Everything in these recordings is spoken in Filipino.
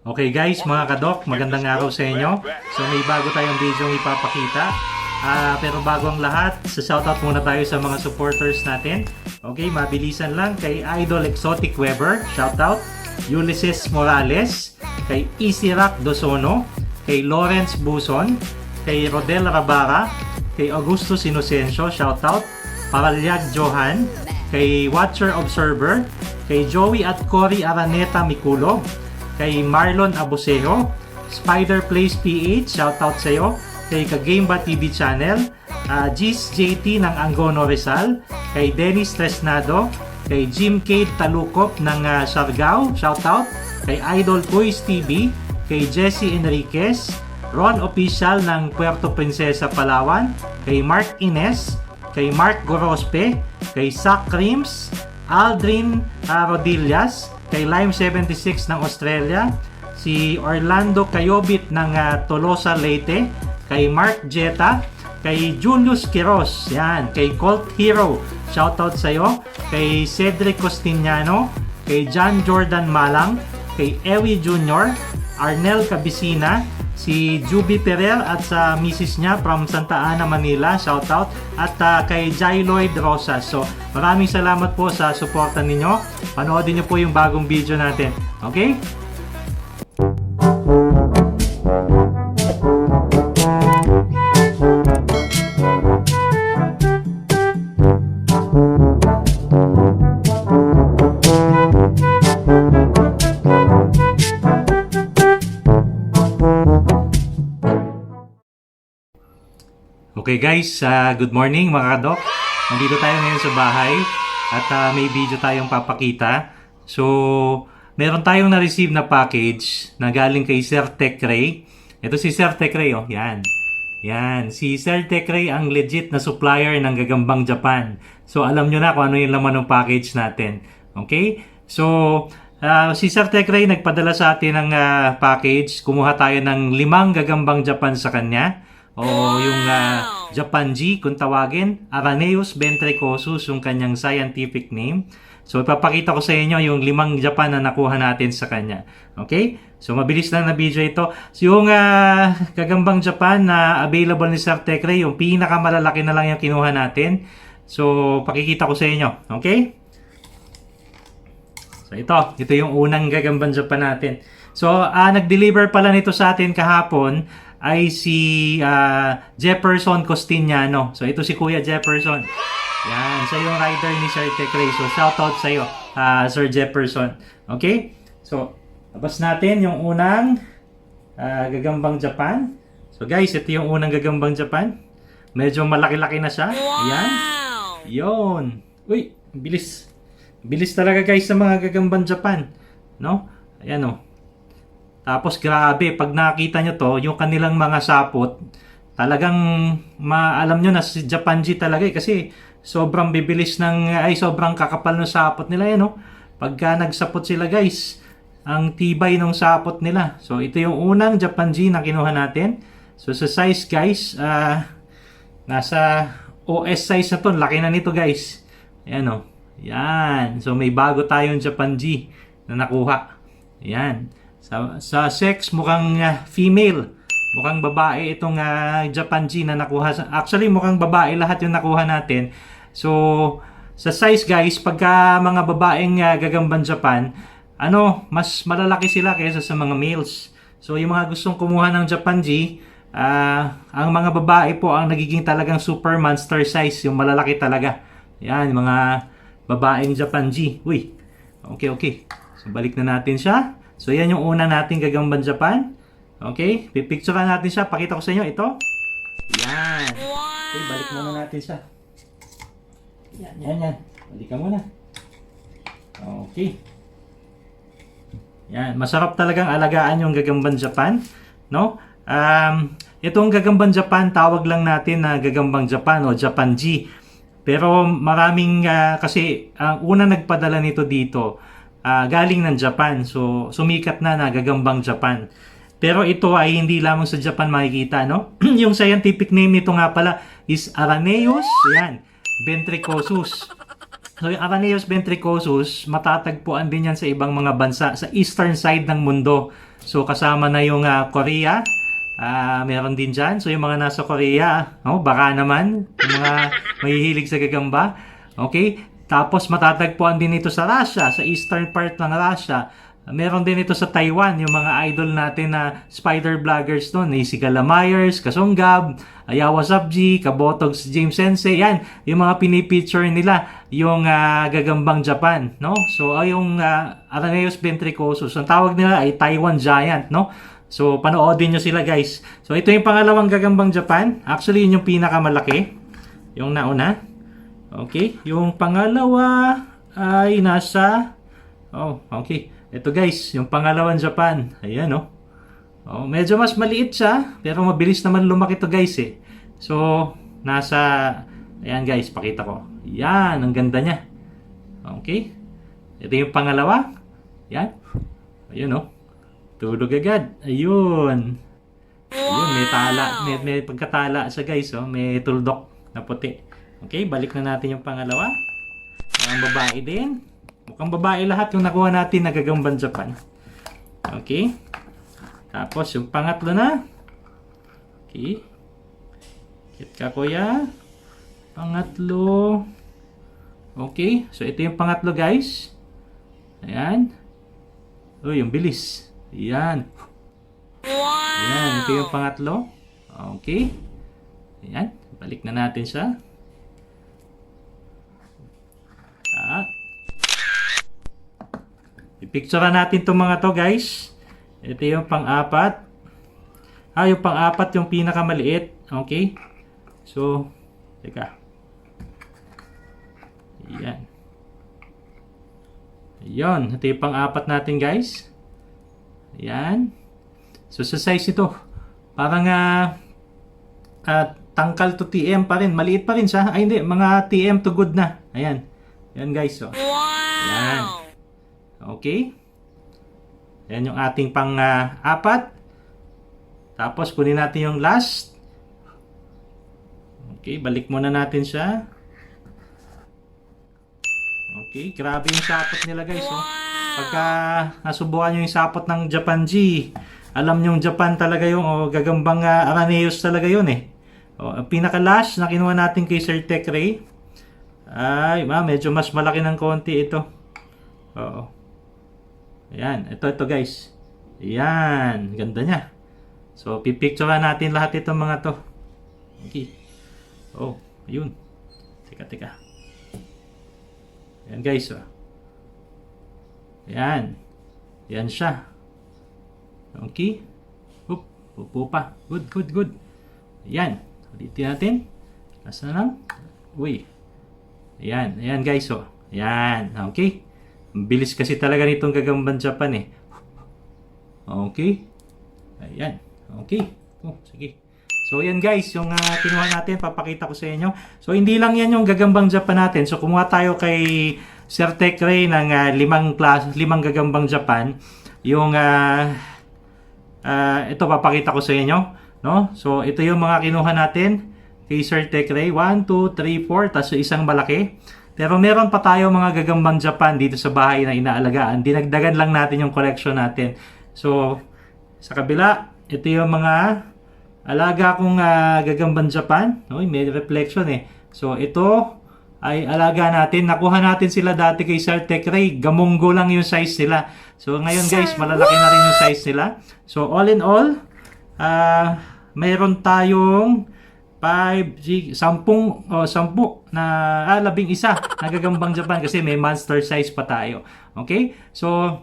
Okay guys, mga kadok, magandang araw sa inyo. So may bago tayong video ipapakita. Pero bago ang lahat, sa shoutout muna tayo sa mga supporters natin. Okay, mabilisan lang kay Idol Exotic Weber, shoutout. Ulysses Morales, kay Easy Rock Dosono, kay Lawrence Buson, kay Rodel Rabara, kay Augustus Inocencio, shoutout. Paralyag Johan, kay Watcher Observer, kay Joey at Cory Araneta Mikulog, kay Marlon Abusejo, Spider Plays PH, shoutout sa iyo, kay Kagameba TV Channel, Gis JT ng Angono Rizal, kay Dennis Tresnado, kay Jim Cade Talukop ng Siargao, shoutout, kay Idol Quiz TV, kay Jesse Enriquez, Ron Official ng Puerto Princesa, Palawan, kay Mark Ines, kay Mark Gorospe, kay Zach Crims, Aldrin Rodillas, kay Lime76 ng Australia, si Orlando Cayobit ng Tolosa, Leyte, kay Mark Jetta, kay Julius Quiros, yan, kay Colt Hero, shoutout sa iyo, kay Cedric Costiniano, kay John Jordan Malang, kay Ewi Jr., Arnel Cabicina, si Juby Perer at sa misis niya from Santa Ana, Manila, shoutout, at kay Jai Lloyd Rosas. So maraming salamat po sa suporta ninyo. Panoodin niyo po yung bagong video natin. Okay? Okay guys, good morning mga kadok. Nandito tayo ngayon sa bahay at may video tayong papakita. So, meron tayong na-receive na package na galing kay Sir Tech Ray. Ito si Sir Tech Ray, oh. Yan. Yan. Si Sir Tech Ray ang legit na supplier ng Gagambang Japan. So, alam nyo na kung ano yung laman ng package natin. Okay? So, si Sir Tech Ray nagpadala sa atin ng package. Kumuha tayo ng 5 Gagambang Japan sa kanya. O yung Japan G kung tawagin, Araneus ventricosus yung kanyang scientific name. So ipapakita ko sa inyo yung 5 Japan na nakuha natin sa kanya. Okay? So mabilis lang na video ito. So yung Gagambang Japan na available ni Sir Tech Ray, yung pinakamalalaki na lang yung kinuha natin. So pakikita ko sa inyo. Okay? So ito yung unang Gagambang Japan natin. So nag-deliver pala nito sa atin kahapon ay si Jefferson Costiniano. So ito si Kuya Jefferson. Yan, siya yung rider ni Sir Tech Ray. So shoutout sa iyo, Sir Jefferson. Okay? So labas natin yung unang Gagambang Japan. So guys, ito yung unang Gagambang Japan. Medyo malaki-laki na siya. Ayan. Yun. Uy, bilis. Bilis talaga guys sa mga Gagambang Japan. No? Ayan o. Tapos grabe, pag nakita nyo to, yung kanilang mga sapot, talagang alam nyo na si Japan G talaga kasi sobrang bibilis sobrang kakapal ng sapot nila yan, no? Pagka nagsapot sila guys, ang tibay ng sapot nila. So ito yung unang Japan G na kinuha natin. So sa size guys, nasa OS size na to, laki na nito guys. Ayan o. Yan. So may bago tayong Japan G na nakuha. Ayan. Sa sex, mukhang female. Mukhang babae itong Japan G na nakuha. Actually, mukhang babae lahat yung nakuha natin. So, sa size guys, pagka mga babaeng Gagambang Japan, mas malalaki sila kaysa sa mga males. So, yung mga gustong kumuha ng Japan G, ang mga babae po ang nagiging talagang super monster size. Yung malalaki talaga. Yan, mga babaeng Japan G. Uy, okay. So, balik na natin siya. So, yan yung una nating Gagambang Japan. Okay? Pipicturean natin siya. Pakita ko sa inyo. Ito. Yan. Okay, balik muna natin siya. Yan. Balik ka muna. Okay. Yan. Masarap talagang alagaan yung Gagambang Japan. No? Itong Gagambang Japan, tawag lang natin na Gagambang Japan o Japan G. Pero maraming, kasi ang una nagpadala nito dito, galing ng Japan. So, sumikat na Gagambang Japan. Pero ito ay hindi lamang sa Japan makikita, no? Yung scientific name nito nga pala is Araneus, yan, ventricosus. So yung Araneus ventricosus, matatagpuan din yan sa ibang mga bansa sa eastern side ng mundo. So kasama na yung Korea, meron din dyan. So yung mga nasa Korea, baka naman, yung mga mahihilig sa gagamba. Okay? Tapos matatagpuan din ito sa Russia, sa eastern part ng Russia. Meron din ito sa Taiwan, yung mga idol natin na spider vloggers doon, si Gala Myers, Kasonggab, Ayawa Sabji, Kabotogs, James Sensei, yan, yung mga pinipicture nila, yung gagambang Japan, no? So, yung Araneus ventricosus, ang tawag nila ay Taiwan Giant, no? So, panoodin nyo sila, guys. So, ito yung pangalawang gagambang Japan. Actually, yun yung pinakamalaki, yung nauna. Okay, yung pangalawa ay nasa, okay. Ito guys, yung pangalawang Japan. Ayan medyo mas maliit siya, pero mabilis naman lumaki to guys eh. So, ayan guys, pakita ko. Yan, ang ganda niya. Okay. Ito yung pangalawa. Yan. Ayun tulog agad. Ayun. Ayun, may tala. May pagkatala siya guys may tuldok na puti. Okay, balik na natin yung pangalawa. Ang babae din. Mukhang babae lahat yung nakuha natin na gagamban Japan. Okay. Tapos yung pangatlo na. Okay. Kit ka kuya. Pangatlo. Okay. So ito yung pangatlo guys. Ayan. Yung bilis. Ayan. Ayan. Ito yung pangatlo. Okay. Ayan. Balik na natin siya. Ipicturean natin itong mga to guys. Ito yung pang-apat. Yung pang-apat yung pinakamaliit. Okay. So, teka. Ayan. Ayan. Ito yung pang-apat natin guys. Ayan. So, sa size ito, parang tangkal to TM pa rin. Maliit pa rin siya. Ay hindi, mga TM to good na. Ayan. Ayan guys. Ayan. Okay. Yan yung ating pang-apat. Tapos kunin natin yung last. Okay, balik muna natin siya. Okay, grabe yung sapot nila guys. Pagka nasubukan nyo yung sapot ng Japan G, alam nyo yung Japan talaga yung gagambang Araneus talaga yun eh. Pinaka-last na kinuha natin kay Sir Tech Ray. Ay, medyo mas malaki ng konti ito. Ayan, ito guys. Ayan, ganda niya. So, pipicturean natin lahat itong mga to. Okay. Ayun. Teka. Ayan guys. Ayan. Ayan siya. Okay. Upo pa. Good. Ayan. Ulitin natin. Nasaan lang? Uy. Ayan guys. Ayan. Okay. Bilis kasi talaga nitong gagamban Japan eh. Okay. Ayan. Okay. Sige. So, yan guys, yung kinuha natin, papakita ko sa inyo. So, hindi lang yan yung gagambang Japan natin. So, kumuha tayo kay Sir Tech Ray ng 5 gagambang Japan. Yung, ito papakita ko sa inyo. No? So, ito yung mga kinuha natin kay Sir Tech Ray. 1, 2, 3, 4. Tapos isang malaki. Pero meron pa tayo mga gagambang Japan dito sa bahay na inaalagaan. Dinagdagan lang natin yung collection natin. So, sa kabila, ito yung mga alaga kong gagambang Japan. May reflection eh. So, ito ay alaga natin. Nakuha natin sila dati kay Sir Tech Ray. Gamunggo lang yung size nila. So, ngayon guys, malalaki na rin yung size nila. So, all in all, mayroon tayong 10 na 11 nagagambang Japan kasi may monster size pa tayo. Okay? So,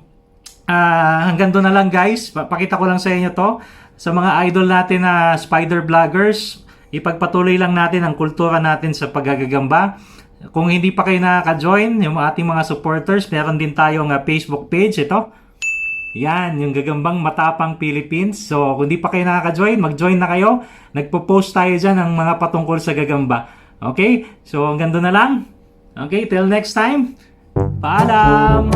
hanggang doon na lang guys. Pakita ko lang sa inyo to. Sa mga idol natin na spider vloggers, ipagpatuloy lang natin ang kultura natin sa paggagagamba. Kung hindi pa kayo nakaka-join, yung ating mga supporters, meron din tayong Facebook page. Ito. Yan, yung gagambang Matapang Philippines. So, kung di pa kayo nakaka-join, mag-join na kayo. Nagpo-post tayo dyan ng mga patungkol sa gagamba. Okay? So, hanggang doon na lang. Okay, till next time. Paalam!